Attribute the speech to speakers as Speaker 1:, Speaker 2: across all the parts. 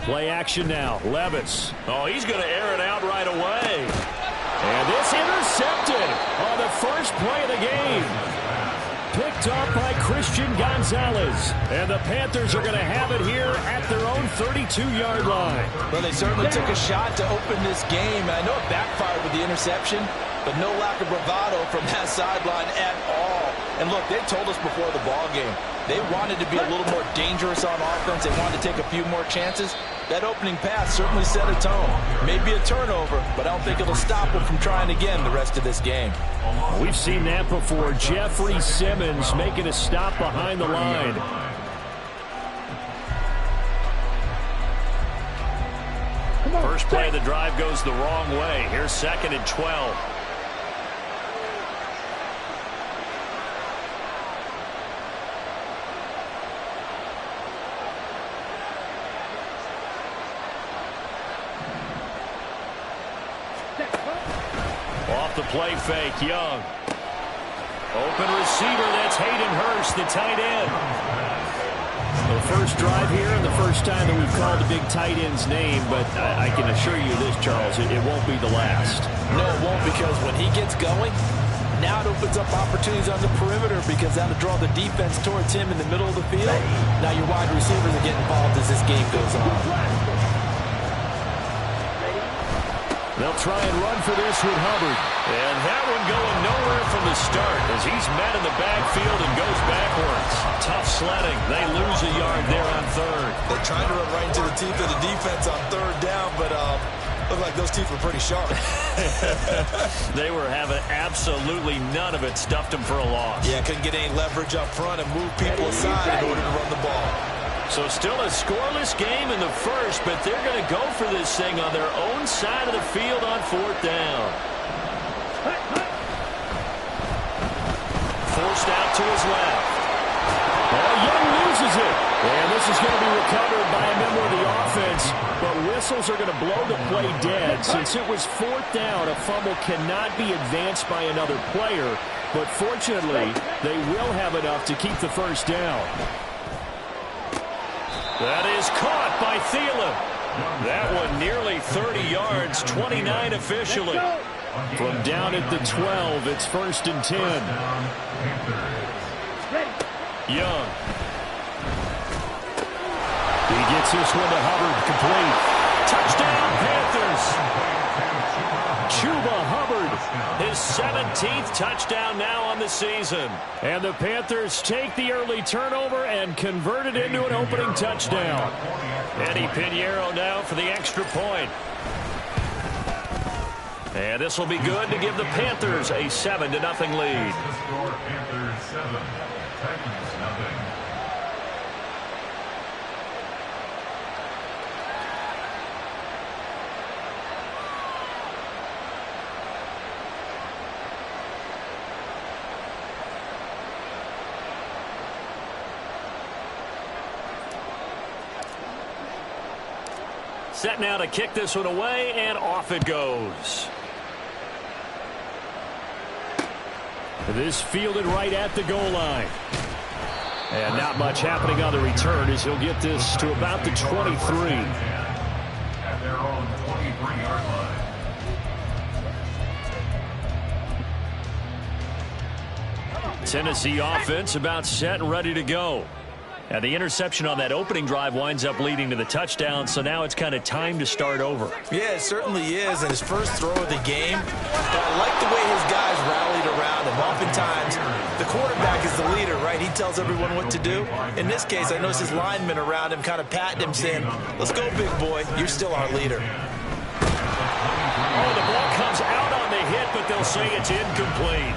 Speaker 1: Play action now. Levis.
Speaker 2: Oh, he's going to air it out right away.
Speaker 1: And this intercepted on the first play of the game. Picked up by Christian Gonzalez. And the Panthers are going to have it here at their own 32-yard line.
Speaker 3: Well, they certainly took a shot to open this game. I know it backfired with the interception, but no lack of bravado from that sideline at all. And look, they told us before the ball game, they wanted to be a little more dangerous on offense. They wanted to take a few more chances. That opening pass certainly set a tone. Maybe a turnover, but I don't think it'll stop them from trying again the rest of this game.
Speaker 1: We've seen that before. Jeffrey Simmons making a stop behind the line.
Speaker 2: First play of the drive goes the wrong way. Here's 2nd and 12. Off the play fake, Young. Open receiver, that's Hayden Hurst, the tight end.
Speaker 1: The first drive here and the first time that we've called a big tight end's name, but I can assure you this, Charles, it won't be the last.
Speaker 3: No, it won't, because when he gets going, now it opens up opportunities on the perimeter because that'll draw the defense towards him in the middle of the field. Now your wide receivers are getting involved as this game goes on.
Speaker 1: They'll try and run for this with Hubbard.
Speaker 2: And that one going nowhere from the start as he's met in the backfield and goes backwards. Tough sledding. They lose a yard there on 3rd.
Speaker 4: They're trying to run right into the teeth of the defense on 3rd down, but look like those teeth were pretty sharp.
Speaker 2: They were having absolutely none of it. Stuffed them for a loss.
Speaker 4: Yeah, couldn't get any leverage up front and move people aside in order to run the ball.
Speaker 2: So still a scoreless game in the first, but they're going to go for this thing on their own side of the field on 4th down. Forced out to his left.
Speaker 1: Oh, Young loses it. And this is going to be recovered by a member of the offense, but whistles are going to blow the play dead. Since it was 4th down, a fumble cannot be advanced by another player, but fortunately, they will have enough to keep the first down.
Speaker 2: That is caught by Thielen. That one nearly 30 yards, 29 officially.
Speaker 1: From down at the 12, it's 1st and 10.
Speaker 2: Young.
Speaker 1: He gets this one to Hubbard, complete.
Speaker 2: Touchdown, Panthers.
Speaker 1: Chuba Hubbard,
Speaker 2: his 17th touchdown now on the season.
Speaker 1: And the Panthers take the early turnover and convert it into an opening touchdown.
Speaker 2: Eddie Pinheiro now for the extra point. And this will be good to give the Panthers a 7-0 lead.
Speaker 5: Panthers 7, Titans 0.
Speaker 2: Set now to kick this one away, and off it goes.
Speaker 1: This fielded right at the goal line. And not much happening on the return as he'll get this to about the 23.
Speaker 5: At their own 23-yard line.
Speaker 2: Tennessee offense about set and ready to go. Now the interception on that opening drive winds up leading to the touchdown, so now it's kind of time to start over.
Speaker 4: Yeah, it certainly is, and his first throw of the game. But I like the way his guys rallied around him. Oftentimes, the quarterback is the leader, right? He tells everyone what to do. In this case, I noticed his linemen around him kind of patting him, saying, "Let's go, big boy. You're still our leader."
Speaker 2: Oh, the ball comes out on the hit, but they'll say it's incomplete.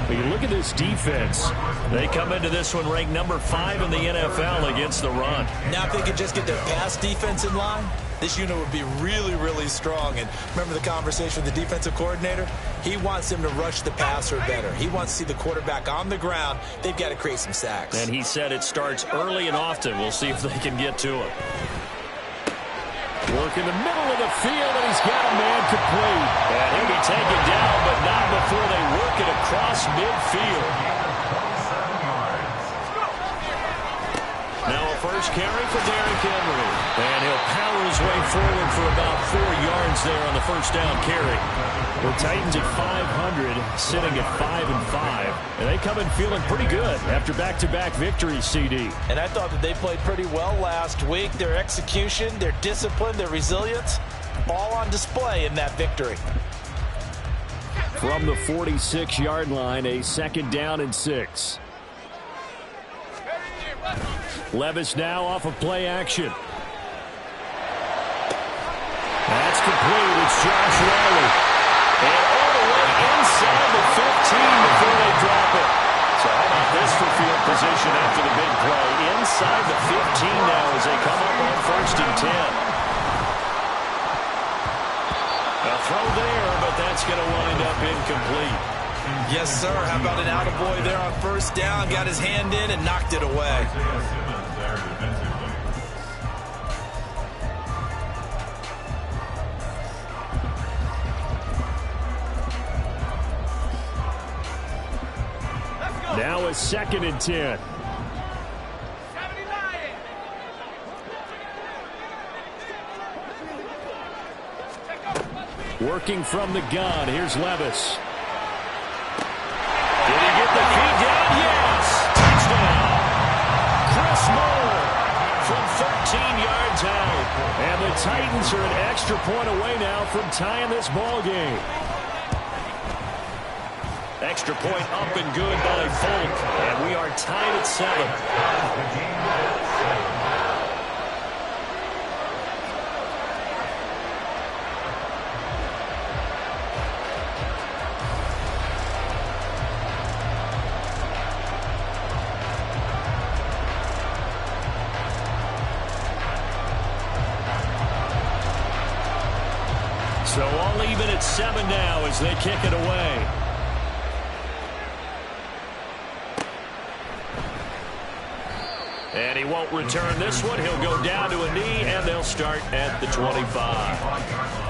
Speaker 1: But you look at this defense.
Speaker 2: They come into this one ranked number 5 in the NFL against the run.
Speaker 4: Now if they could just get their pass defense in line, this unit would be really, really strong. And remember the conversation with the defensive coordinator? He wants them to rush the passer better. He wants to see the quarterback on the ground. They've got to create some sacks.
Speaker 2: And he said it starts early and often. We'll see if they can get to him.
Speaker 1: Work in the middle of the field, and he's got a man complete.
Speaker 2: And he'll be taken down, but not before they work it across midfield. Now a first carry for Derrick Henry. And he'll power his way forward for about 4 yards there on the first down carry.
Speaker 1: The Titans at 500, sitting at 5-5. And they come in feeling pretty good after back-to-back victories, CD.
Speaker 3: And I thought that they played pretty well last week. Their execution, their discipline, their resilience, all on display in that victory.
Speaker 1: From the 46-yard line, a 2nd down and 6. Levis now off of play action. That's complete. It's Josh Riley.
Speaker 2: And all the way inside the 15 before they drop it. So how about this for field position after the big play? Inside the 15 now as they come up on 1st and 10. A throw there, but that's going to wind up incomplete.
Speaker 3: Yes, sir. How about an attaboy there on 1st down? Got his hand in and knocked it away.
Speaker 1: Now a 2nd and 10. Working from the gun. Here's Levis.
Speaker 2: Did he get the feet down? Yes! Touchdown! Chris Moore from 13 yards out.
Speaker 1: And the Titans are an extra point away now from tying this ball game.
Speaker 2: Extra point up and good by Folk. And we are tied at 7. So all even at 7 now as they kick it away. And he won't return this one. He'll go down to a knee, and they'll start at the 25.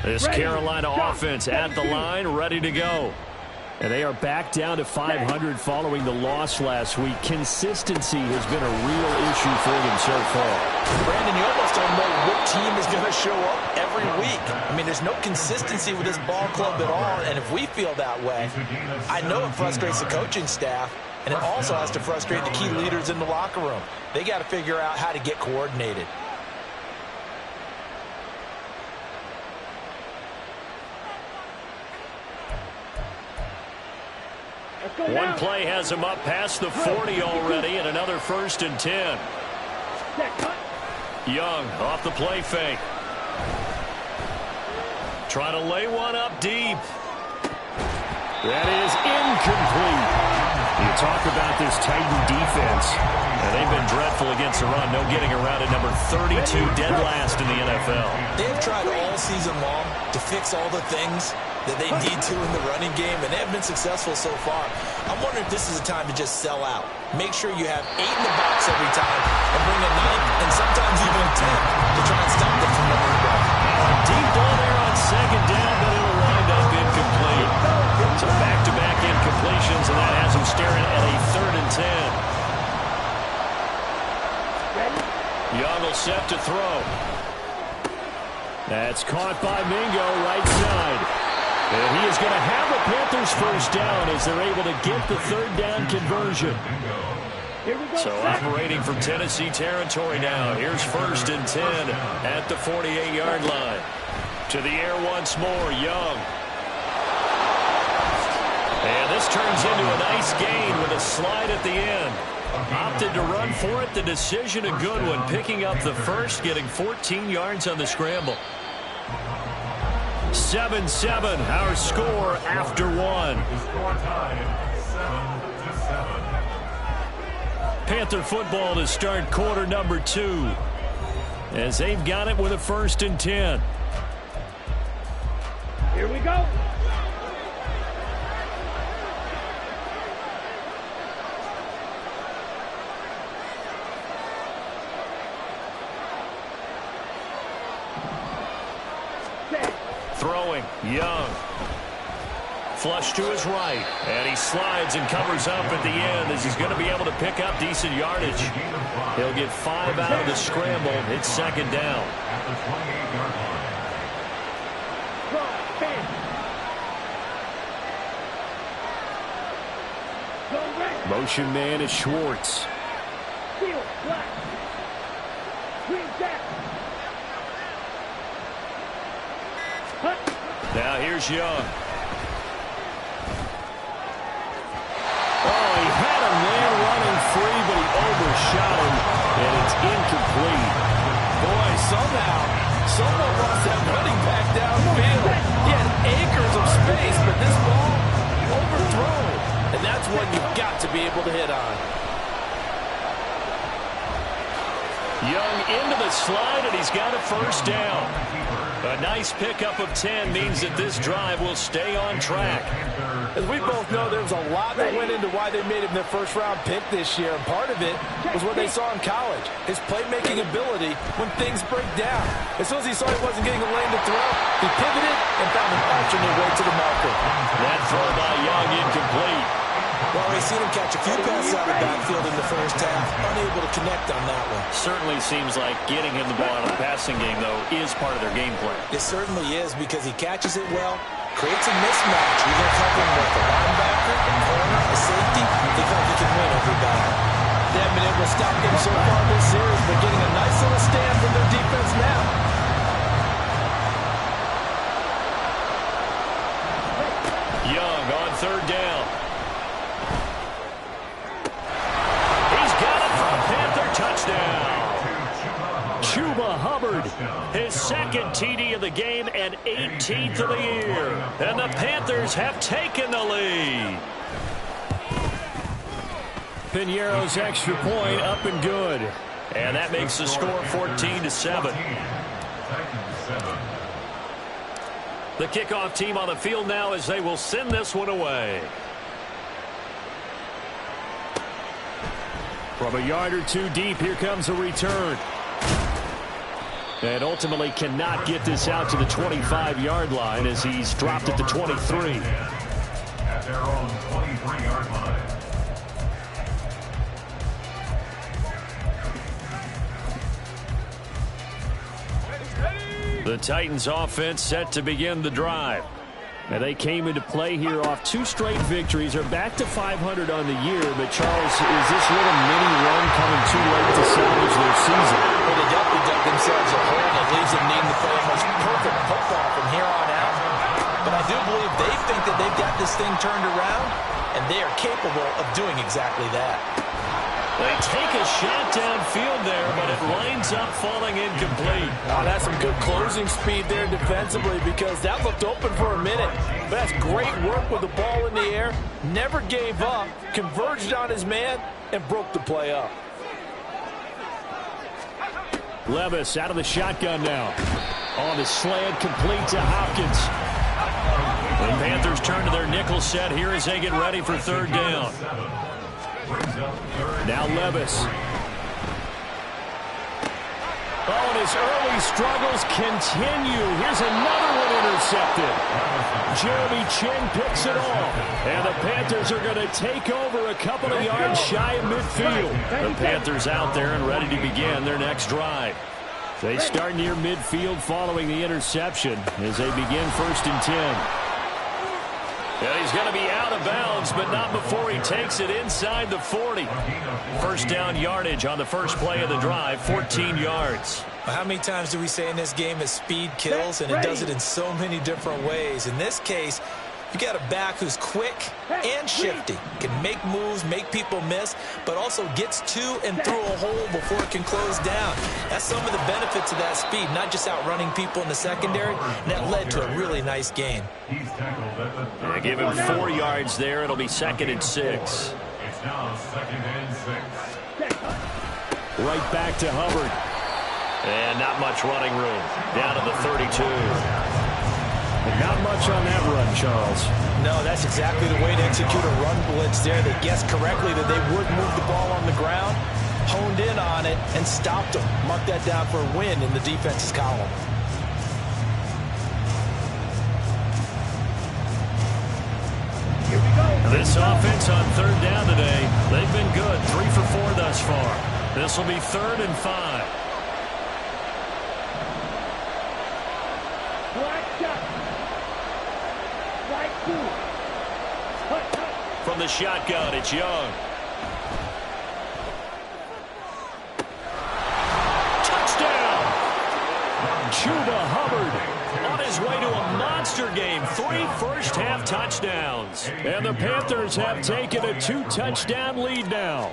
Speaker 1: This Carolina offense at the line, ready to go. And they are back down to 500 following the loss last week. Consistency has been a real issue for them so far.
Speaker 3: Brandon, you almost don't know what team is going to show up every week. I mean, there's no consistency with this ball club at all, and if we feel that way, I know it frustrates the coaching staff.
Speaker 4: and it also has to frustrate the key leaders in the locker room. They got to figure out how to get coordinated.
Speaker 1: One play has him up past the 40 already, and another 1st and 10. Young off the play fake. Trying to lay one up deep. That is incomplete. You talk about this Titan defense. And they've been dreadful against the run. No getting around it. Number 32, dead last in the NFL.
Speaker 4: They've tried all season long to fix all the things that they need to in the running game, and they have been successful so far. I'm wondering if this is a time to just sell out. Make sure you have 8 in the box every time and bring a 9th and sometimes even a 10th to try and stop them from running the ball.
Speaker 1: Deep ball there on 2nd down, but it'll wind up incomplete. So back-to-back incompletions, and that has him staring at a 3rd and 10. Young will set to throw. That's caught by Mingo, right side. And he is going to have the Panthers 1st down as they're able to get the 3rd down conversion. So operating from Tennessee territory now. Here's 1st and 10 at the 48-yard line. To the air once more, Young. And this turns into a nice gain with a slide at the end. Opted to run for it. The decision a good one. Picking up the 1st, getting 14 yards on the scramble. 7-7, our score after 1.
Speaker 5: The score tied 7-7.
Speaker 1: Panther football to start quarter number 2. As they've got it with a 1st and 10.
Speaker 6: Here we go.
Speaker 1: Throwing, Young. Flush to his right. And he slides and covers up at the end as he's going to be able to pick up decent yardage. He'll get 5 out of the scramble. It's 2nd down.
Speaker 5: At the 28-yard line.
Speaker 1: Motion man is Schwartz. Now here's Young. Oh, he had a man running free, but he overshot him, and it's incomplete.
Speaker 3: Boy, somehow, someone lost that running back downfield. He had acres of space, but this ball overthrown. And that's what you've got to be able to hit on.
Speaker 1: Young into the slide, and he's got a 1st down. A nice pickup of 10 means that this drive will stay on track.
Speaker 3: As we both know, there was a lot that went into why they made him their 1st-round pick this year, and part of it was what they saw in college, his playmaking ability when things break down. As soon as he saw he wasn't getting a lane to throw, he pivoted and found an alternate way to the marker.
Speaker 1: That throw by Young incomplete.
Speaker 4: Well, we've seen him catch a few passes out of the backfield in the 1st half, unable to connect on that one.
Speaker 1: Certainly seems like getting him the ball out of the passing game, though, is part of their game plan.
Speaker 4: It certainly is because he catches it well, creates a mismatch. You're going to cover him with a linebacker, a corner, a safety. They feel like he can win every battle.
Speaker 3: They haven't been able to stop them so far this series, but getting a nice little stand from their defense now.
Speaker 1: Young on 3rd down. He's got it for a Panther touchdown. Chuba Hubbard, his 2nd TD of the game and 18th of the year. And the Panthers have taken the lead. Piñeiro's extra point up and good. And that makes the score 14-7. The kickoff team on the field now as they will send this one away. From a yard or 2 deep, here comes a return. And ultimately cannot get this out to the 25-yard line as he's dropped at the 23.
Speaker 5: At their own 23-yard line.
Speaker 1: The Titans offense set to begin the drive. And they came into play here off 2 straight victories. They're back to 500 on the year. But, Charles, is this little mini run coming too late to salvage their season?
Speaker 3: Well, they definitely dug themselves a hole that leaves them needing to play almost perfect football from here on out. But I do believe they think that they've got this thing turned around, and they are capable of doing exactly that.
Speaker 2: They take a shot downfield there, but it lines up falling incomplete.
Speaker 3: Oh, that's some good closing speed there defensively, because that looked open for a minute. But that's great work with the ball in the air. Never gave up, converged on his man, and broke the play up.
Speaker 1: Levis out of the shotgun now. On the slant, complete to Hopkins.
Speaker 2: The Panthers turn to their nickel set here as they get ready for 3rd down.
Speaker 1: Now Levis. Oh, and his early struggles continue. Here's another one intercepted. Jeremy Chin picks it off. And the Panthers are going to take over a couple of yards shy of midfield.
Speaker 2: The Panthers out there and ready to begin their next drive.
Speaker 1: They start near midfield following the interception as they begin 1st and 10.
Speaker 2: And he's going to be out of bounds, but not before he takes it inside the 40. 1st down yardage on the first play of the drive, 14 yards.
Speaker 4: How many times do we say in this game that speed kills, and it does it in so many different ways? In this case, you got a back who's quick and shifty, can make moves, make people miss, but also gets to and through a hole before it can close down. That's some of the benefits of that speed, not just outrunning people in the secondary, and that led to a really nice gain.
Speaker 2: They give him 4 yards there. It'll be 2nd and 6.
Speaker 5: It's now 2nd and 6.
Speaker 1: Right back to Hubbard.
Speaker 2: And not much running room. Down to the 32.
Speaker 1: And not much on that run, Charles.
Speaker 3: No, that's exactly the way to execute a run blitz there. They guessed correctly that they would move the ball on the ground, honed in on it, and stopped them. Mark that down for a win in the defense's column.
Speaker 1: Here we go.
Speaker 2: This offense on 3rd down today, they've been good. 3 for 4 thus far. This will be 3rd and 5. From the shotgun, it's Young. Touchdown!
Speaker 1: Chuba Hubbard
Speaker 2: On his way to a monster game. 3 first-half touchdowns.
Speaker 1: And the Panthers have taken a 2-touchdown lead now.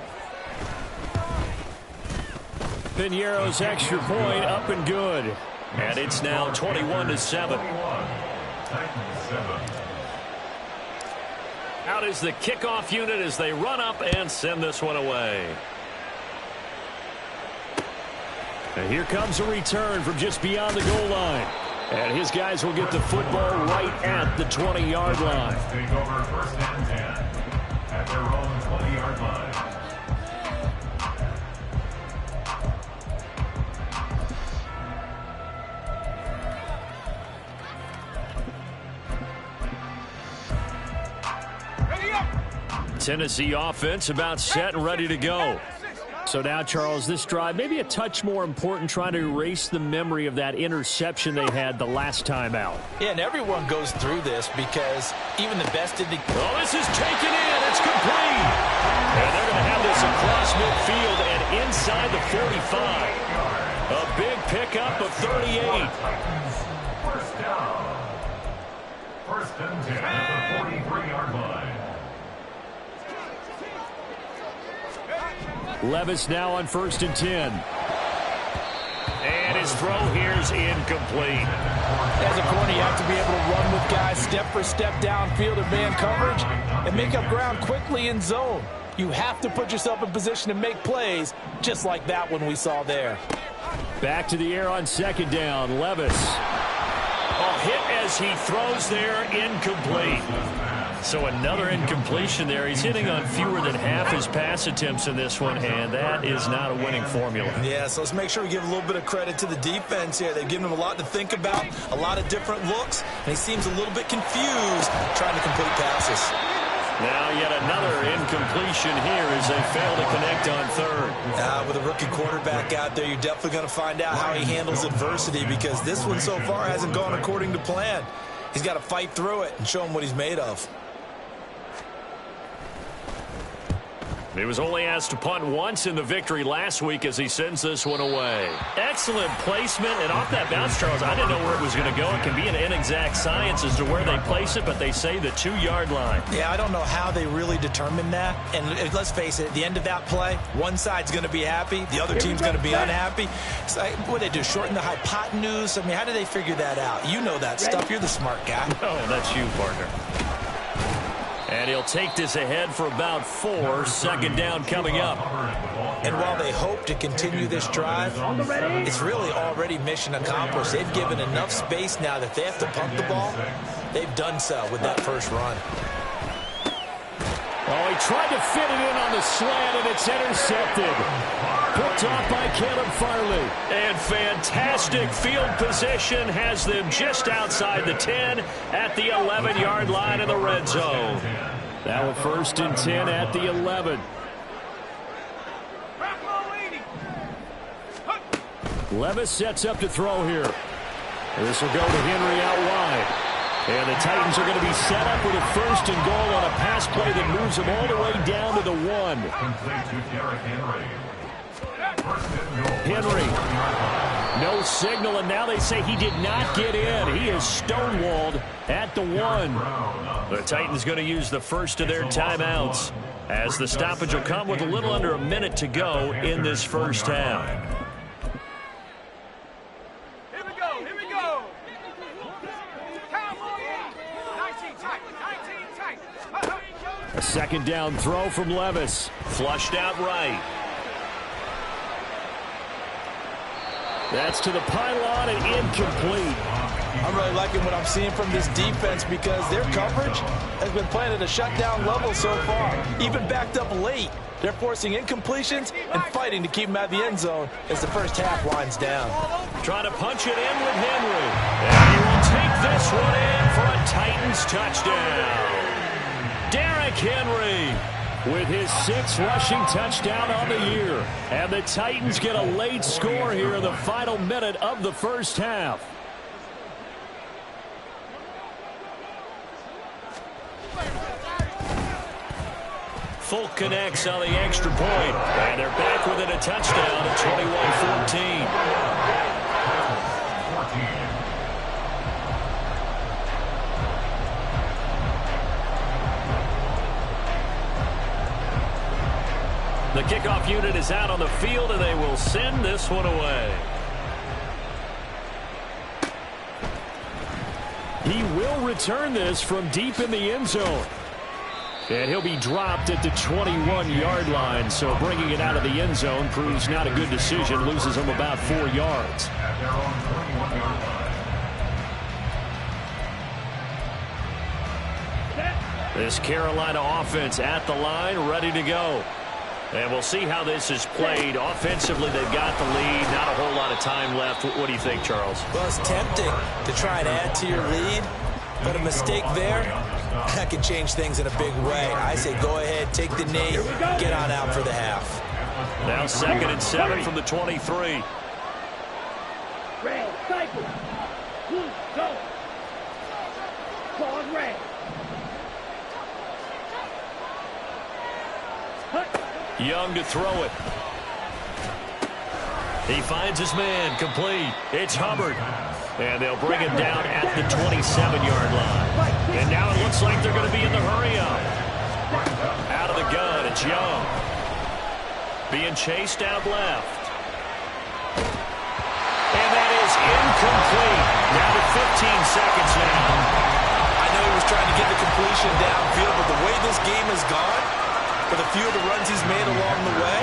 Speaker 1: Piñeiro's extra point up and good.
Speaker 2: And it's now 21-7. Out is the kickoff unit as they run up and send this one away.
Speaker 1: And here comes a return from just beyond the goal line. And his guys will get the football right at the 20-yard line.
Speaker 5: Take over 1st and 10 at their own 20-yard line.
Speaker 2: Tennessee offense about set and ready to go.
Speaker 1: So now, Charles, this drive maybe a touch more important, trying to erase the memory of that interception they had the last time out.
Speaker 3: Yeah, and everyone goes through this because even the best of the...
Speaker 2: Oh, this is taken in. It's complete. And they're going to have this across midfield and inside the 45. A big pickup of 38.
Speaker 5: 1st down. 1st and 10 at the 43-yard line.
Speaker 1: Levis now on 1st and 10.
Speaker 2: And his throw here is incomplete.
Speaker 3: As a corner, you have to be able to run with guys step for step downfield in man coverage and make up ground quickly in zone. You have to put yourself in position to make plays, just like that one we saw there.
Speaker 1: Back to the air on 2nd down. Levis.
Speaker 2: A hit as he throws there, incomplete. So another incompletion there. He's hitting on fewer than half his pass attempts in this one, and that is not a winning formula.
Speaker 4: Yeah, so let's make sure we give a little bit of credit to the defense here. They've given him a lot to think about, a lot of different looks, and he seems a little bit confused trying to complete passes.
Speaker 2: Now yet another incompletion here as they fail to connect on 3rd.
Speaker 4: With a rookie quarterback out there, you're definitely going to find out how he handles adversity, because this one so far hasn't gone according to plan. He's got to fight through it and show him what he's made of.
Speaker 1: He was only asked to punt once in the victory last week as he sends this one away. Excellent placement, and off that bounce, Charles, I didn't know where it was going to go. It can be an inexact science as to where they place it, but they say the 2-yard line.
Speaker 4: Yeah, I don't know how they really determined that. And let's face it, at the end of that play, one side's going to be happy, the other team's going to be unhappy. It's like, what do they do, shorten the hypotenuse? I mean, how do they figure that out? You know that stuff. You're the smart guy.
Speaker 1: Oh, that's you, partner. And he'll take this ahead for about 4. Second down coming up.
Speaker 4: And while they hope to continue this drive, it's really already mission accomplished. They've given enough space now that they have to punt the ball. They've done so with that first run.
Speaker 1: Oh, he tried to fit it in on the slant, and it's intercepted. Picked off by Caleb Farley. And fantastic field position has them just outside the 10 at the 11-yard line in the red zone. Now a 1st and 10 at the 11. Levis sets up to throw here. This will go to Henry out wide. And the Titans are going to be set up with a 1st and goal on a pass play that moves them all the way down to the 1. Henry, no signal, and now they say he did not get in. He is stonewalled at the 1. The Titans going to use the first of their timeouts as the stoppage will come with a little under a minute to go in this first half.
Speaker 6: Here we go.
Speaker 1: A second down throw from Levis. Flushed out right. That's to the pylon and incomplete.
Speaker 3: I'm really liking what I'm seeing from this defense because their coverage has been playing at a shutdown level so far. Even backed up late. They're forcing incompletions and fighting to keep them out of the end zone as the first half winds down.
Speaker 1: Trying to punch it in with Henry. And he will take this one in for a Titans touchdown. Derrick Henry with his 6th rushing touchdown on the year. And the Titans get a late score here in the final minute of the first half. Folk connects on the extra point. And they're back within a touchdown at 21-14. The kickoff unit is out on the field, and they will send this one away. He will return this from deep in the end zone. And he'll be dropped at the 21-yard line, so bringing it out of the end zone proves not a good decision. Loses him about 4 yards. This Carolina offense at the line, ready to go. And we'll see how this is played. Offensively, they've got the lead. Not a whole lot of time left. What do you think, Charles?
Speaker 4: Well, it's tempting to try and add to your lead, but a mistake there, that can change things in a big way. I say go ahead, take the knee, get on out for the half.
Speaker 1: Now 2nd and 7 from the 23.
Speaker 6: Red, cycle. Blue, go. Pause, red.
Speaker 1: Young to throw it. He finds his man, complete. It's Hubbard. And they'll bring him down at the 27-yard line. And now it looks like they're going to be in the hurry-up. Out of the gun, it's Young. Being chased out left. And that is incomplete. Down to 15 seconds now.
Speaker 4: I know he was trying to get the completion downfield, but the way this game has gone, for the few of the runs he's made along the way,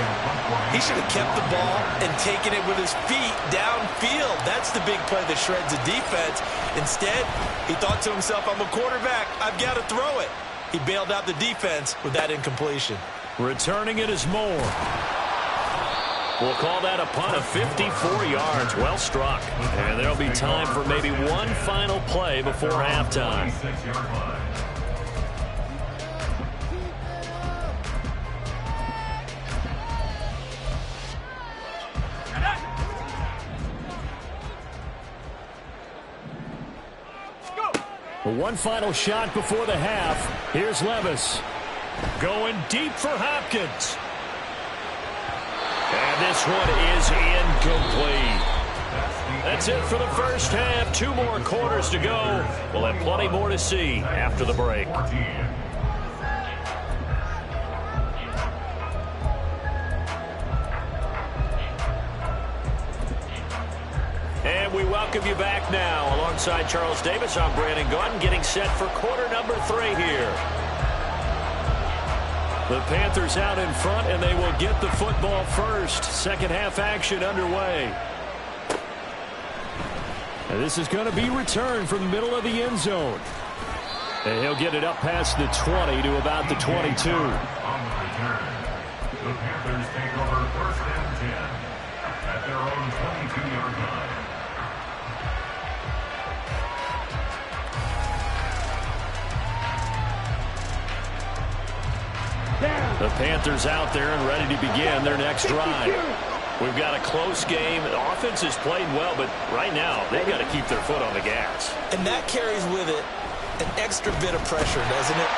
Speaker 4: he should have kept the ball and taken it with his feet downfield. That's the big play that shreds the defense. Instead, he thought to himself, I'm a quarterback, I've got to throw it. He bailed out the defense with that incompletion.
Speaker 1: Returning it is Moore. We'll call that a punt of 54 yards. Well struck. And there'll be time for maybe one final play before halftime. One final shot before the half. Here's Levis.
Speaker 2: Going deep for Hopkins. And this one is incomplete. That's it for the first half. 2 more quarters to go. We'll have plenty more to see after the break. And we welcome you back now. Alongside Charles Davis, I'm Brandon Gunn, getting set for quarter number 3 here. The Panthers out in front, and they will get the football first. Second half action underway.
Speaker 1: And this is going to be returned from the middle of the end zone. And he'll get it up past the 20 to about the 22.
Speaker 5: On the return, the Panthers take over first and 10 at their own 22-yard line.
Speaker 2: The Panthers out there and ready to begin their next drive. We've got a close game. The offense has played well, but right now they've got to keep their foot on the gas.
Speaker 4: And that carries with it an extra bit of pressure, doesn't it?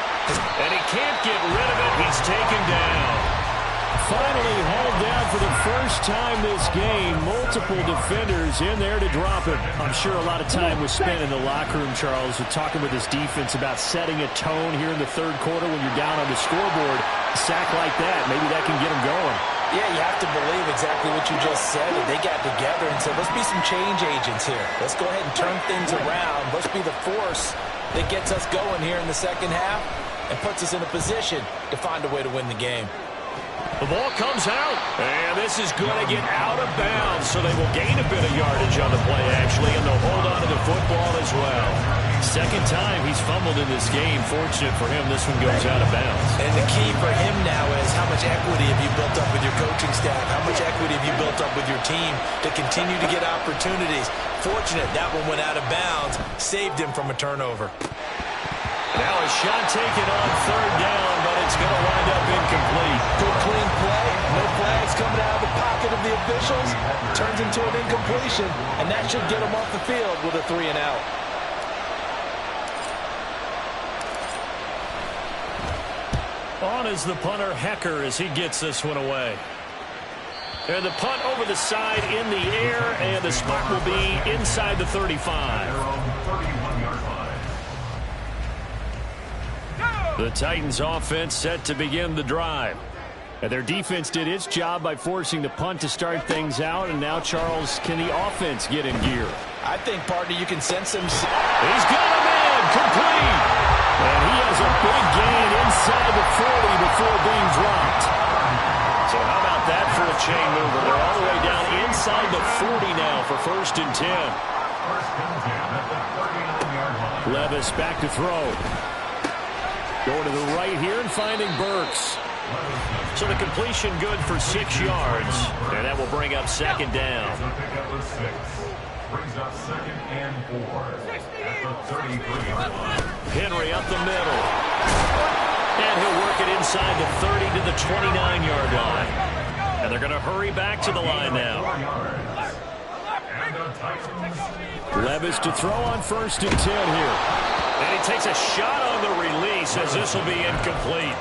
Speaker 2: And he can't get rid of it. He's taken down.
Speaker 1: Finally hauled down for the first time this game. Multiple defenders in there to drop him. I'm sure a lot of time was spent in the locker room, Charles, with talking with his defense about setting a tone here in the third quarter when you're down on the scoreboard. A sack like that, maybe that can get him going.
Speaker 3: Yeah, you have to believe exactly what you just said. They got together and said, let's be some change agents here. Let's go ahead and turn things around. Let's be the force that gets us going here in the second half and puts us in a position to find a way to win the game.
Speaker 2: The ball comes out, and this is going to get out of bounds, so they will gain a bit of yardage on the play, actually, and they'll hold on to the football as well. Second time he's fumbled in this game. Fortunate for him, this one goes out of bounds.
Speaker 4: And the key for him now is how much equity have you built up with your coaching staff? How much equity have you built up with your team to continue to get opportunities? Fortunate that one went out of bounds, saved him from a turnover.
Speaker 2: Now a shot taken on third down, but it's going to wind up incomplete.
Speaker 3: Good clean play. No flags coming out of the pocket of the officials. Turns into an incompletion, and that should get them off the field with a 3 and out.
Speaker 2: On is the punter, Hecker, as he gets this one away. And the punt over the side in the air, and the spot will be inside the 35. The Titans offense set to begin the drive. And their defense did its job by forcing the punt to start things out. And now, Charles, can the offense get in gear?
Speaker 3: I think, partner, you can sense him.
Speaker 2: He's got a man complete.
Speaker 1: And he has a big gain inside the 40 before being dropped.
Speaker 2: So how about that for a chain mover? They're all the way down inside the 40 now for first and 10.
Speaker 5: First and 10 at the 39-yard line.
Speaker 1: Levis back to throw. Going to the right here and finding Burks.
Speaker 2: So the completion good for 6 yards. And that will bring up second down.
Speaker 5: Pickup of 6. Brings up second and 4 at the 33-yard line.
Speaker 2: Henry up the middle. And he'll work it inside the 30 to the 29-yard line. And they're going to hurry back to the line now.
Speaker 1: Levis to throw on first and 10 here.
Speaker 2: And he takes a shot on the release as this will be incomplete.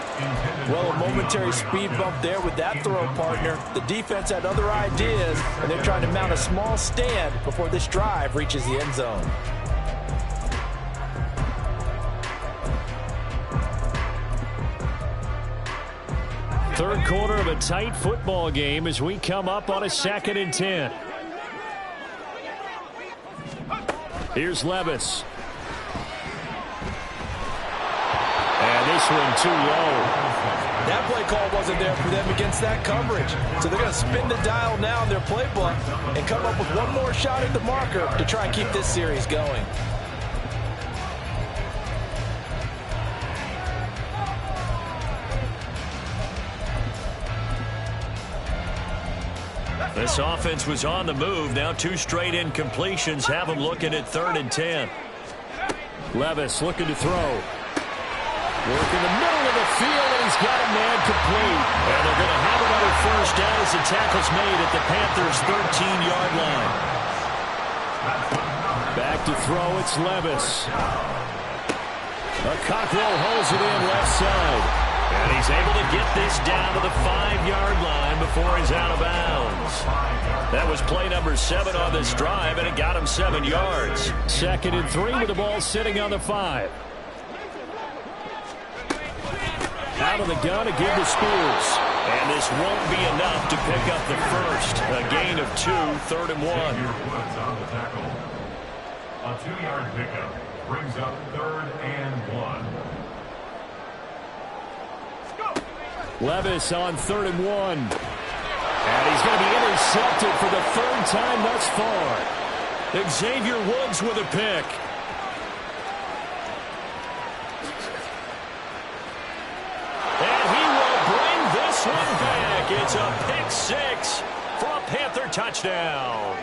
Speaker 3: Well, a momentary speed bump there with that throw, partner. The defense had other ideas, and they're trying to mount a small stand before this drive reaches the end zone.
Speaker 1: Third quarter of a tight football game as we come up on a second and 10. Here's Levis. And this one too low.
Speaker 3: That play call wasn't there for them against that coverage. So they're going to spin the dial now in their playbook and come up with one more shot at the marker to try and keep this series going.
Speaker 2: This offense was on the move. Now 2 straight incompletions have them looking at third and 10.
Speaker 1: Levis looking to throw. Work in the middle of the field, and he's got a man complete.
Speaker 2: And they're going to have another first down as the tackle's made at the Panthers' 13-yard line.
Speaker 1: Back to throw, it's Levis. Cockrell holds it in left side.
Speaker 2: And he's able to get this down to the 5-yard line before he's out of bounds. That was play number 7 on this drive, and it got him 7 yards.
Speaker 1: 2nd and 3 with the ball sitting on the 5. Out of the gun again to Spears.
Speaker 2: And this won't be enough to pick up the first. A gain of 2, 3rd and 1.
Speaker 5: A 2-yard pickup brings up 3rd and 1.
Speaker 1: Levis on 3rd and 1. And he's going to be intercepted for the 3rd time thus far. Xavier Woods with a pick.
Speaker 2: And he will bring this one back. It's a pick 6 for a Panther touchdown.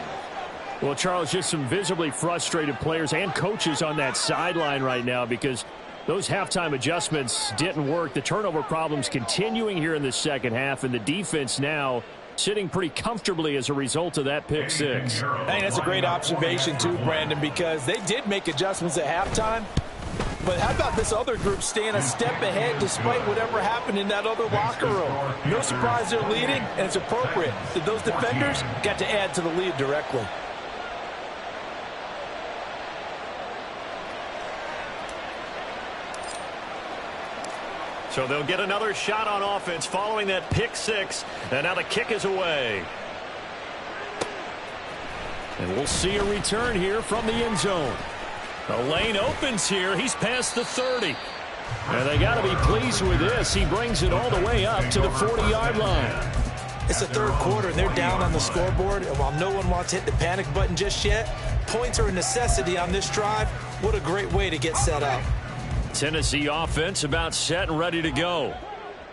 Speaker 1: Well, Charles, just some visibly frustrated players and coaches on that sideline right now because those halftime adjustments didn't work. The turnover problems continuing here in the second half, and the defense now sitting pretty comfortably as a result of that pick 6.
Speaker 3: I think that's a great observation too, Brandon, because they did make adjustments at halftime. But how about this other group staying a step ahead despite whatever happened in that other locker room? No surprise they're leading, and it's appropriate that those defenders got to add to the lead directly.
Speaker 2: So they'll get another shot on offense following that pick 6. And now the kick is away.
Speaker 1: And we'll see a return here from the end zone. The lane opens here. He's past the 30. And they got to be pleased with this. He brings it all the way up to the 40-yard line.
Speaker 3: It's the 3rd quarter, and they're down on the scoreboard. And while no one wants to hit the panic button just yet, points are a necessity on this drive. What a great way to get set up.
Speaker 1: Tennessee offense about set and ready to go.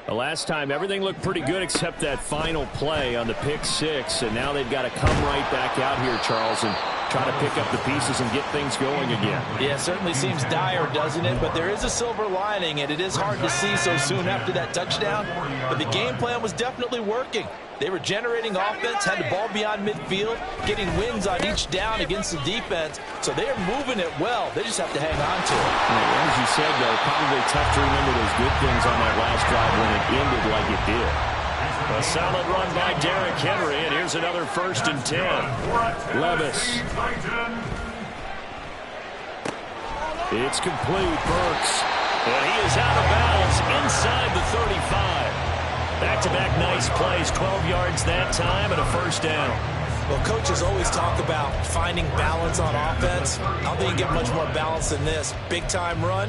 Speaker 1: The last time everything looked pretty good except that final play on the pick 6, and now they've got to come right back out here, Charles, and try to pick up the pieces and get things going again.
Speaker 3: Yeah, it certainly seems dire, doesn't it? But there is a silver lining, and it is hard to see so soon after that touchdown. But the game plan was definitely working. They were generating offense, had the ball beyond midfield, getting wins on each down against the defense. So they are moving it well. They just have to hang on to it.
Speaker 1: As you said, though, probably tough to remember those good things on that last drive when it ended like it did.
Speaker 2: A solid run by Derrick Henry, and here's another 1st and 10.
Speaker 1: Levis. It's complete. Burks.
Speaker 2: And he is out of bounds inside the 35. Back-to-back nice plays, 12 yards that time and a 1st down.
Speaker 3: Well, coaches always talk about finding balance on offense. I don't think you get much more balance than this. Big-time run,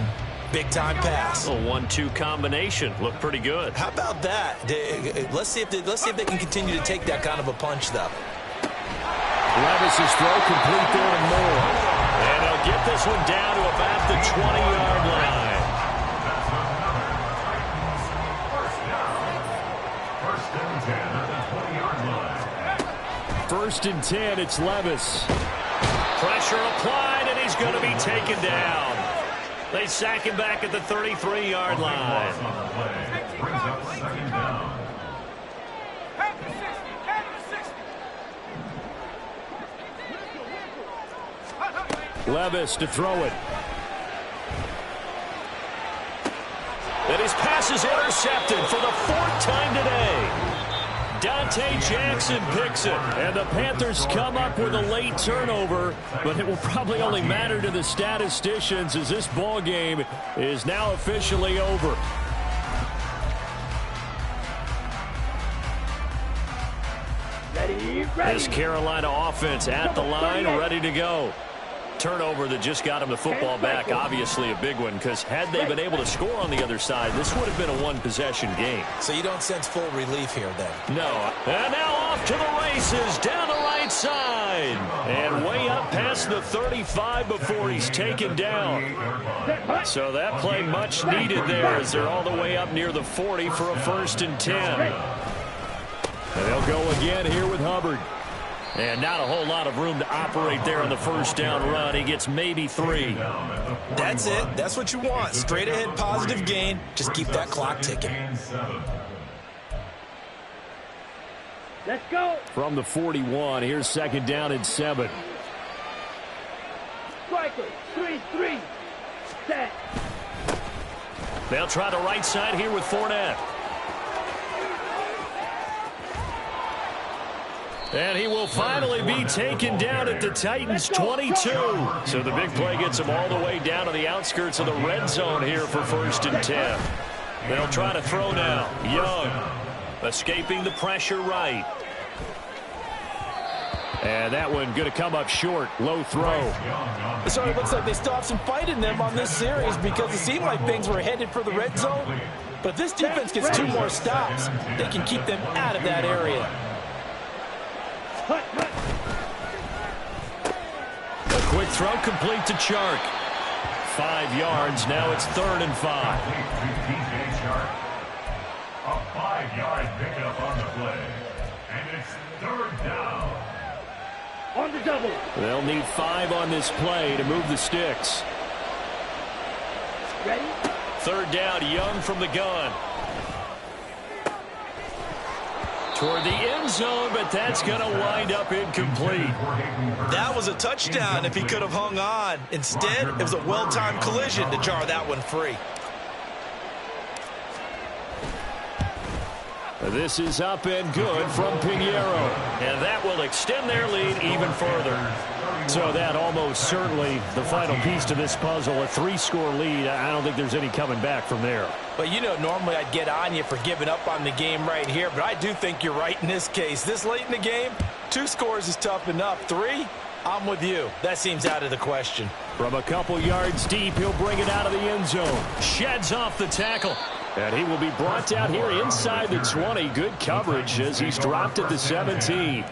Speaker 3: big-time pass.
Speaker 2: A 1-2 combination. Looked pretty good.
Speaker 3: How about that? Let's see if they can continue to take that kind of a punch, though.
Speaker 1: Levis's throw complete there and more.
Speaker 2: And they'll get this one down to about the 20-yard line.
Speaker 1: First and 10, it's Levis.
Speaker 2: Pressure applied, and he's going to be taken down. They sack him back at the 33-yard line.
Speaker 5: Brings up 2nd down.
Speaker 1: Levis to throw it.
Speaker 2: And his pass is intercepted for the 4th time today. Dante Jackson picks it.
Speaker 1: And the Panthers come up with a late turnover, but it will probably only matter to the statisticians as this ball game is now officially over.
Speaker 2: This Carolina offense at the line, ready to go. Turnover that just got him the football back, obviously a big one, because had they been able to score on the other side, this would have been a one-possession game.
Speaker 3: So you don't sense full relief here, then?
Speaker 2: No. And now off to the races, down the right side. And way up past the 35 before he's taken down. So that play much needed there as they're all the way up near the 40 for a 1st and 10.
Speaker 1: And they'll go again here with Hubbard.
Speaker 2: And not a whole lot of room to operate there on the 1st down run. He gets maybe 3.
Speaker 3: That's it. That's what you want. Straight ahead positive gain. Just keep that clock ticking.
Speaker 6: Let's go.
Speaker 1: From the 41, here's 2nd down and 7.
Speaker 6: Striker, 3-3. Set.
Speaker 1: They'll try the right side here with Fournette. And he will finally be taken down at the Titans' 22. So the big play gets him all the way down to the outskirts of the red zone here for 1st and 10. They'll try to throw now. Young escaping the pressure right. And that one going to come up short. Low throw.
Speaker 3: So it looks like they still have some fight in them on this series because it seemed like things were headed for the red zone. But if this defense gets 2 more stops, they can keep them out of that area.
Speaker 1: A quick throw complete to Chark. 5 yards. Now it's 3rd and 5.
Speaker 5: A 5-yard pickup on the play. And it's 3rd down.
Speaker 6: On the double.
Speaker 1: They'll need 5 on this play to move the sticks.
Speaker 6: Ready?
Speaker 1: 3rd down, Young from the gun. Toward the end zone, but that's going to wind up incomplete.
Speaker 4: That was a touchdown if he could have hung on. Instead, it was a well-timed collision to jar that one free.
Speaker 1: This is up and good from Pinheiro. And that will extend their lead even further. So that almost certainly the final piece to this puzzle. A 3-score lead. I don't think there's any coming back from there.
Speaker 3: But, you know, normally I'd get on you for giving up on the game right here. But I do think you're right in this case. This late in the game, 2 scores is tough enough. 3, I'm with you. That seems out of the question.
Speaker 1: From a couple yards deep, he'll bring it out of the end zone. Sheds off the tackle. And he will be brought down here inside the 20. Good coverage as he's dropped at the 17.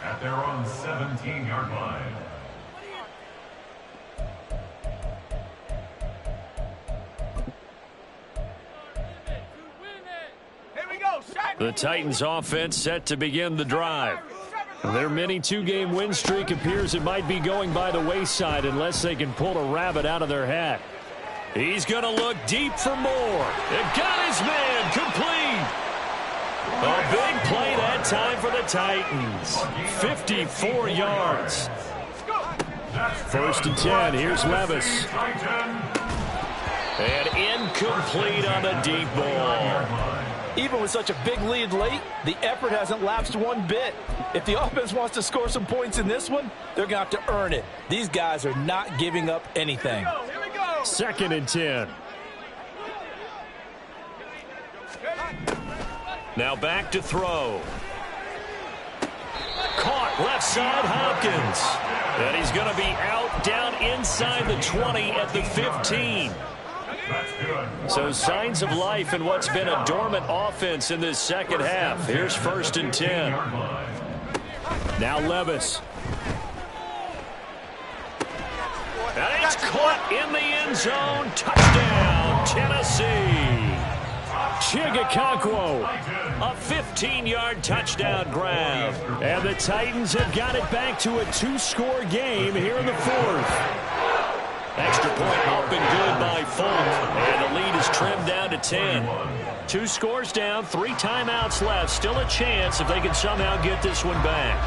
Speaker 5: At their own 17-yard line.
Speaker 1: The Titans offense set to begin the drive. Their mini 2-game win streak appears it might be going by the wayside unless they can pull a rabbit out of their hat. He's going to look deep for more. It got his man complete. A big play that time for the Titans. 54 yards. 1st and 10. Here's Levis. And incomplete on the deep ball.
Speaker 3: Even with such a big lead late, the effort hasn't lapsed one bit. If the offense wants to score some points in this one, they're going to have to earn it. These guys are not giving up anything.
Speaker 1: 2nd and 10. Now back to throw. Caught left side, Hopkins. And he's going to be out down inside the 20 at the 15. So signs of life in what's been a dormant offense in this second half. Here's 1st and 10. Now Levis. And it's caught in the end zone. Touchdown, Tennessee. Chigakakwo. A 15-yard touchdown grab. And the Titans have got it back to a 2-score game here in the 4th. Extra point up and good by Fulk. And the lead is trimmed down to 10. 2 scores down, 3 timeouts left. Still a chance if they can somehow get this one back.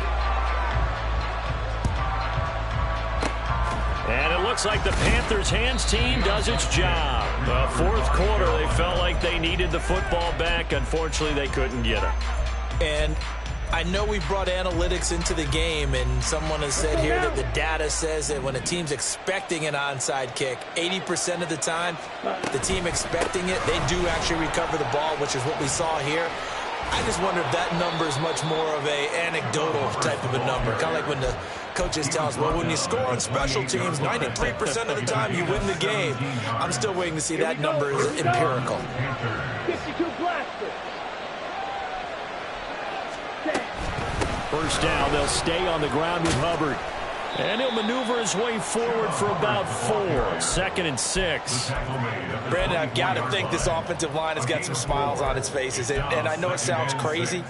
Speaker 1: And it looks like the Panthers' hands team does its job. The 4th quarter, they felt like they needed the football back. Unfortunately, they couldn't get it.
Speaker 3: And I know we brought analytics into the game, and someone has said here that the data says that when a team's expecting an onside kick, 80% of the time, the team expecting it, they do actually recover the ball, which is what we saw here. I just wonder if that number is much more of a anecdotal type of a number, kind of like when the coaches tell us, well, when you score on special teams, 93% of the time you win the game. I'm still waiting to see that number is empirical.
Speaker 6: 52 blaster.
Speaker 1: 1st down, they'll stay on the ground with Hubbard. And he'll maneuver his way forward for about 4. 2nd and 6.
Speaker 3: Brandon, I've got to think this offensive line has got some smiles on its faces. And I know it sounds crazy,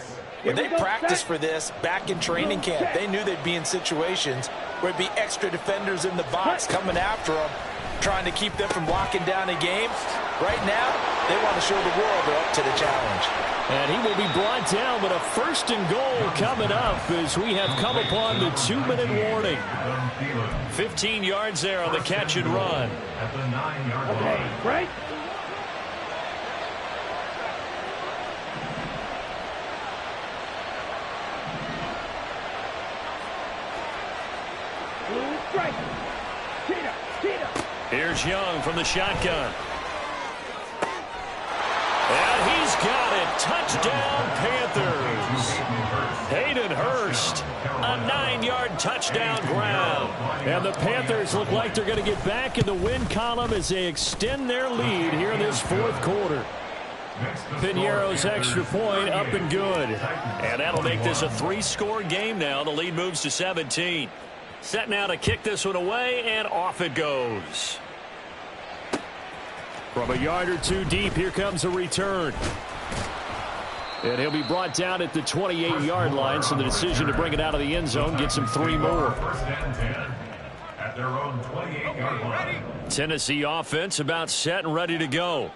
Speaker 3: but they practiced for this back in training camp. They knew they'd be in situations where it'd be extra defenders in the box coming after them, trying to keep them from locking down a game. Right now, they want to show the world they're up to the challenge.
Speaker 1: And he will be brought down, but a 1st and goal coming up as we have come upon the 2-minute warning. 15 yards there on the catch and run.
Speaker 5: At the 9-yard
Speaker 6: Okay,
Speaker 5: line.
Speaker 6: right?
Speaker 2: Here's Young from the shotgun. And he's got it. Touchdown, Panthers. Hayden Hurst, a 9-yard touchdown ground.
Speaker 1: And the Panthers look like they're going to get back in the win column as they extend their lead here in this fourth quarter. Piñeiro's extra point up and good.
Speaker 2: And that'll make this a 3-score game now. The lead moves to 17. Set now to kick this one away, and off it goes.
Speaker 1: From a yard or two deep, here comes a return. And he'll be brought down at the 28-yard line, so the decision to bring it out of the end zone gets him 3 more.
Speaker 5: First and 10 at their own 28-yard line.
Speaker 2: Tennessee offense about set and ready to go.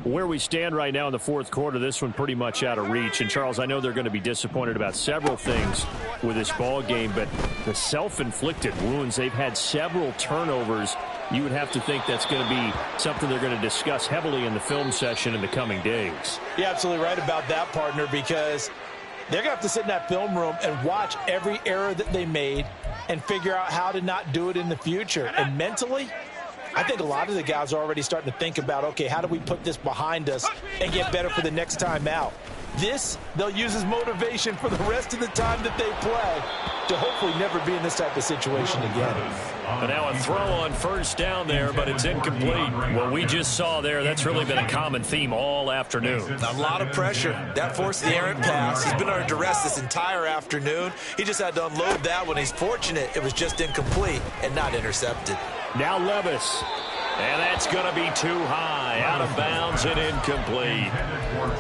Speaker 1: Where we stand right now in the fourth quarter, this one pretty much out of reach. And, Charles, I know they're going to be disappointed about several things with this ball game, but the self-inflicted wounds, they've had several turnovers. You would have to think that's going to be something they're going to discuss heavily in the film session in the coming days.
Speaker 3: You're absolutely right about that, partner, because they're going to have to sit in that film room and watch every error that they made and figure out how to not do it in the future. And mentally, I think a lot of the guys are already starting to think about, okay, how do we put this behind us and get better for the next time out? This, they'll use as motivation for the rest of the time that they play to hopefully never be in this type of situation again.
Speaker 2: And now a throw on first down there, but it's incomplete. What we just saw there, that's really been a common theme all afternoon.
Speaker 4: A lot of pressure. That forced the errant pass. He's been under duress this entire afternoon. He just had to unload that one. He's fortunate it was just incomplete and not intercepted.
Speaker 1: Now Levis.
Speaker 2: And that's going to be too high, out of bounds and incomplete.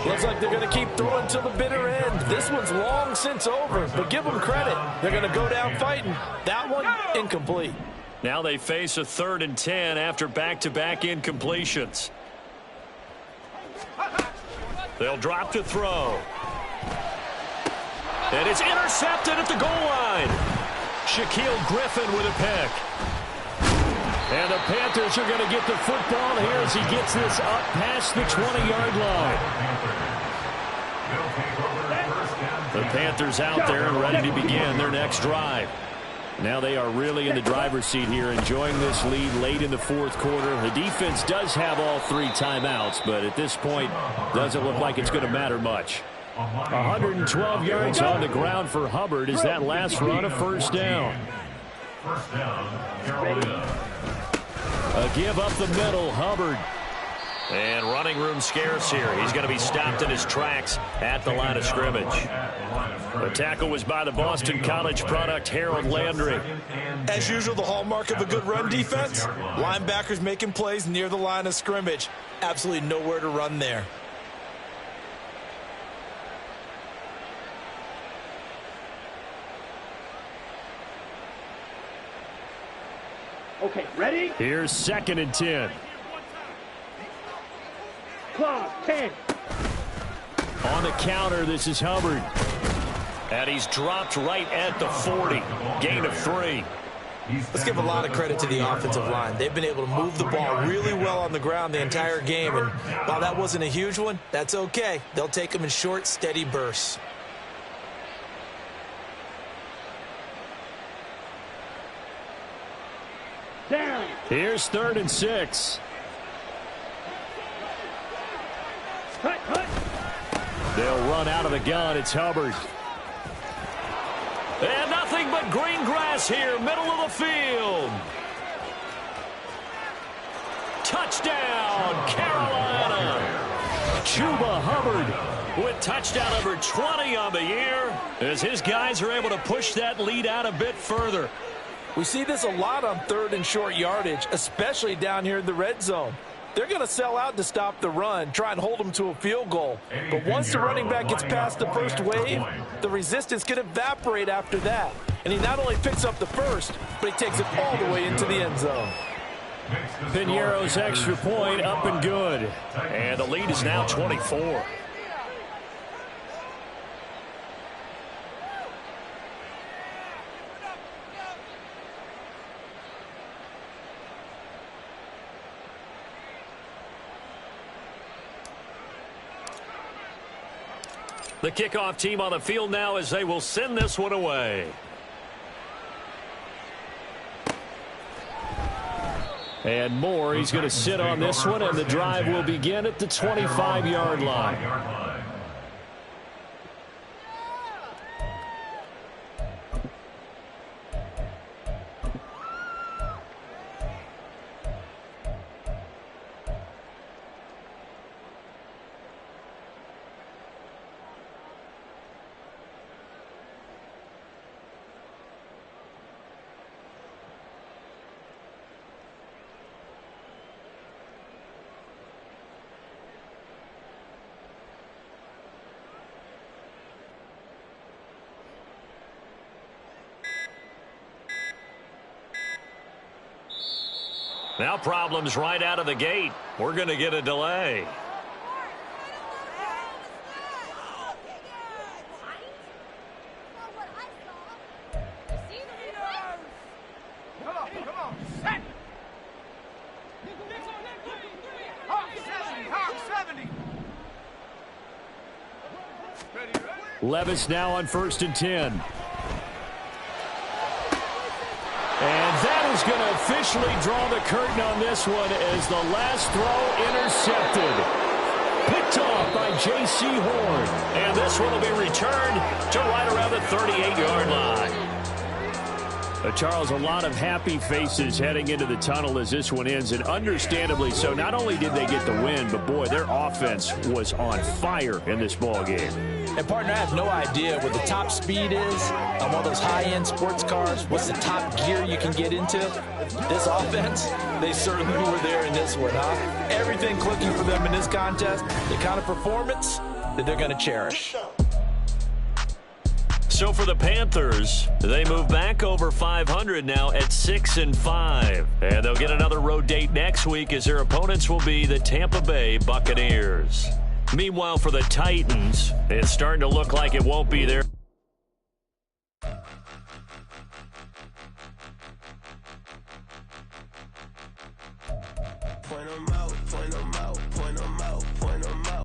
Speaker 3: Looks like they're going to keep throwing till the bitter end. This one's long since over, but give them credit. They're going to go down fighting. That one, incomplete.
Speaker 2: Now they face a 3rd and 10 after back-to-back incompletions. They'll drop to throw. And it's intercepted at the goal line. Shaquille Griffin with a pick.
Speaker 1: And the Panthers are going to get the football here as he gets this up past the 20-yard line. The Panthers out there and ready to begin their next drive. Now they are really in the driver's seat here, enjoying this lead late in the fourth quarter. The defense does have all 3 timeouts, but at this point, doesn't look like it's going to matter much. 112 yards on the ground for Hubbard as that last run a first down.
Speaker 5: First down, Carolina.
Speaker 1: A give up the middle, Hubbard.
Speaker 2: And running room scarce here. He's going to be stopped in his tracks at the line of scrimmage. The tackle was by the Boston College product, Harold Landry.
Speaker 4: As usual, the hallmark of a good run defense, linebackers making plays near the line of scrimmage. Absolutely nowhere to run there.
Speaker 6: Okay, ready?
Speaker 1: Here's 2nd and 10.
Speaker 6: Clock, 10.
Speaker 1: On the counter, this is Hubbard.
Speaker 2: And he's dropped right at the 40. Gain of 3.
Speaker 4: Let's give a lot of credit to the offensive line. They've been able to move the ball really well on the ground the entire game. And while that wasn't a huge one, that's okay. They'll take them in short, steady bursts.
Speaker 6: Down.
Speaker 1: Here's 3rd and 6.
Speaker 6: Cut, cut.
Speaker 1: They'll run out of the gun. It's Hubbard.
Speaker 2: And nothing but green grass here, middle of the field. Touchdown, Carolina.
Speaker 1: Chuba Hubbard
Speaker 2: with touchdown number 20 on the year as his guys are able to push that lead out a bit further.
Speaker 3: We see this a lot on 3rd and short yardage, especially down here in the red zone. They're going to sell out to stop the run, try and hold them to a field goal. But once the running back gets past the first wave, the resistance can evaporate after that. And he not only picks up the first, but he takes it all the way into the end zone.
Speaker 1: Piñeiro's extra point up and good.
Speaker 2: And the lead is now 24. The kickoff team on the field now as they will send this one away.
Speaker 1: And Moore, he's going to sit on this one, and the drive will begin at the 25-yard line.
Speaker 2: Now problems right out of the gate. We're going to get a delay.
Speaker 1: Levis now on 1st and 10. And that is going to officially draw the curtain on this one as the last throw intercepted. Picked off by J.C. Horn.
Speaker 2: And this one will be returned to right around the 38-yard line.
Speaker 1: Charles, a lot of happy faces heading into the tunnel as this one ends, and understandably so. Not only did they get the win, but boy, their offense was on fire in this ball game.
Speaker 3: And partner, I have no idea what the top speed is on one of those high-end sports cars. What's the top gear you can get into? This offense, they certainly were there in this one, huh? Everything clicking for them in this contest, the kind of performance that they're going to cherish.
Speaker 2: So for the Panthers, they move back over 500 now at 6-5. And they'll get another road date next week as their opponents will be the Tampa Bay Buccaneers. Meanwhile, for the Titans, it's starting to look like it won't be there.
Speaker 7: Point 'em out,